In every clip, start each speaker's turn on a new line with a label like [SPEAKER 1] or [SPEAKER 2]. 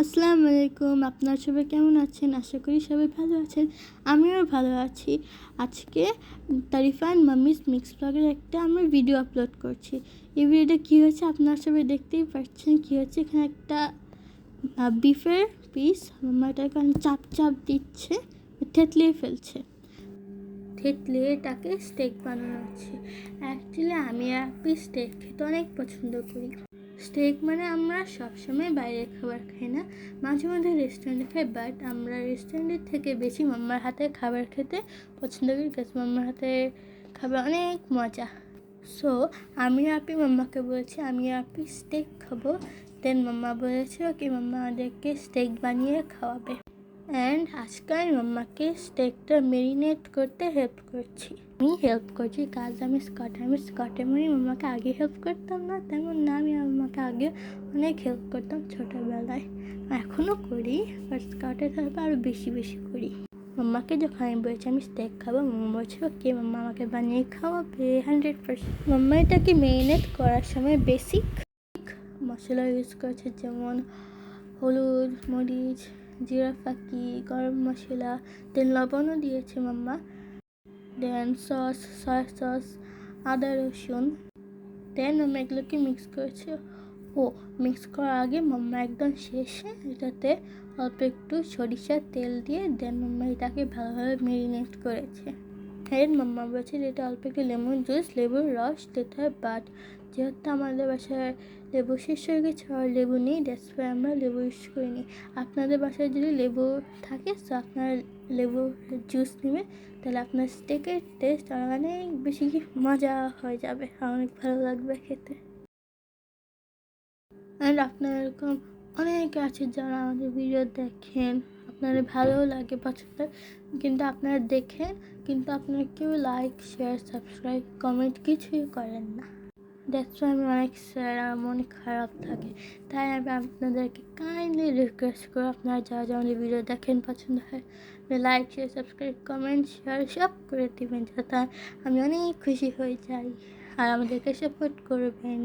[SPEAKER 1] আসসালামু আলাইকুম। আপনারা সবাই কেমন আছেন? আশা করি সবাই ভালো আছেন। আমিও ভালো আছি। আজকে তারিফা অ্যান্ড মাম্মিস মিক্স ব্লগের একটা আমি ভিডিও আপলোড করছি। এই ভিডিওটা কী হয়েছে আপনারা সবাই দেখতেই পাচ্ছেন। কী হচ্ছে, এখানে একটা বিফের পিস মাম্মা এটাকে চাপ চাপ দিচ্ছে, থেতলিয়ে ফেলছে। থেতলিয়ে এটাকে স্টেক বানানো হচ্ছে। অ্যাকচুয়ালি আমি আর পিস স্টেক খেতে অনেক পছন্দ করি। স্টেক মানে আমরা সবসময় বাইরের খাবার খাই না, মাঝে মাঝে রেস্টুরেন্টে খাই, বাট আমরা রেস্টুরেন্টের থেকে বেশি মাম্মার হাতে খাবার খেতে পছন্দ করি, কারণ মাম্মার হাতে খাবার অনেক মজা। সো আমি আপি মাম্মাকে বলেছি আমি আপি স্টেক খাবো। দেন মাম্মা বলেছে ওকে, মাম্মা আমাদেরকে স্টেক বানিয়ে খাওয়াবে। অ্যান্ড আজকে আমি মাম্মাকে স্টেকটা মেরিনেট করতে হেল্প করছি। কাজ আমি স্কটে মানে মাম্মাকে আগে হেল্প করতাম না, তেমন না, আমি মাম্মাকে আগে অনেক হেল্প করতাম ছোটোবেলায়, এখনও করি, বাট স্কটে থাকলে আরও বেশি বেশি করি। মাম্মাকে যখন আমি বলছি আমি স্টেক খাবো, মাম্মা বলছে ওকে, মাম্মা আমাকে বানিয়ে খাওয়াবে 100%। মাম্মা এটাকে মেরিনেট করার সময় বেসিক মশলা ইউজ করেছে, যেমন হলুদ, মরিচ, জিরা ফাঁকি, গরম মশলা, দেন লবণও দিয়েছে মাম্মা, দেন সয়া সস, আদা রসুন, দেন মাম্মা এগুলোকে মিক্স করেছে। মিক্স করার আগে মাম্মা একদম শেষে এটাতে অল্প একটু সরিষার তেল দিয়ে দেন মাম্মা এটাকে ভালোভাবে মেরিনেট করেছে। এর মাম্মা বলছে যে এটা অল্প একটু লেবুর রস দিতে হয়, বাট যেহেতু আমাদের বাসায় লেবু শেষ হয়ে গেছে আর লেবু নেই, দ্যাটস ওয়াই আমরা লেবু ইউজ করিনি। আপনাদের বাসায় যদি লেবু থাকে তো আপনারা লেবু জুস নেবেন, তাহলে আপনার স্টেকের টেস্ট অনেক বেশি মজা হয়ে যাবে, অনেক ভালো লাগবে খেতে। অ্যান্ড আপনারা এরকম অনেকে আছে যারা আমাদের ভিডিও দেখেন, আপনাদের ভালোও লাগে, পছন্দ, কিন্তু আপনারা দেখেন কিন্তু আপনারা কেউ লাইক, শেয়ার, সাবস্ক্রাইব, কমেন্ট কিছুই করেন না। দ্যাটস ওয়াই আমি অনেক স্যার, আমার মনে খারাপ থাকে। তাই আমি আপনাদেরকে কাইন্ডলি রিকোয়েস্ট করি, আপনারা যারা যারা আমাদের ভিডিও দেখেন, পছন্দ হয়, like, share, subscribe, comment, share সব করে দেবেন, যাতে আমি অনেক খুশি হয়ে যাই। আর আমাদেরকে সাপোর্ট করবেন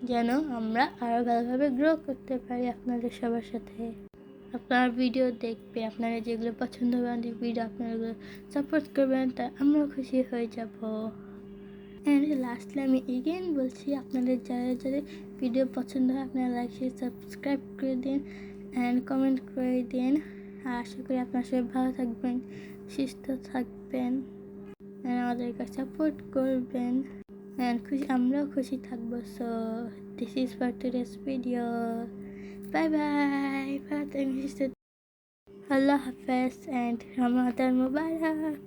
[SPEAKER 1] যেন আমরা আরও ভালোভাবে গ্রো করতে পারি আপনাদের সবার সাথে। আপনার ভিডিও দেখবে, আপনারা যেগুলো পছন্দ হবে আমাদের ভিডিও, আপনারা এগুলো সাপোর্ট করবেন, তাই আমরাও খুশি হয়ে যাব। অ্যান্ড লাস্টলি আমি এগেইন বলছি, আপনাদের যারা যাদের ভিডিও পছন্দ হয় আপনারা লাইক, শেয়ার, সাবস্ক্রাইব করে দিন অ্যান্ড কমেন্ট করে দিন। আর আশা করি আপনারা সবাই ভালো থাকবেন, সুস্থ থাকবেন অ্যান্ড আমাদেরকে সাপোর্ট করবেন অ্যান্ড আমরাও খুশি থাকবো। So this is for today's video. Bye bye, ভালো থাকবেন, সুস্থ, আল্লাহ হাফেজ অ্যান্ড রমাদান মুবারক।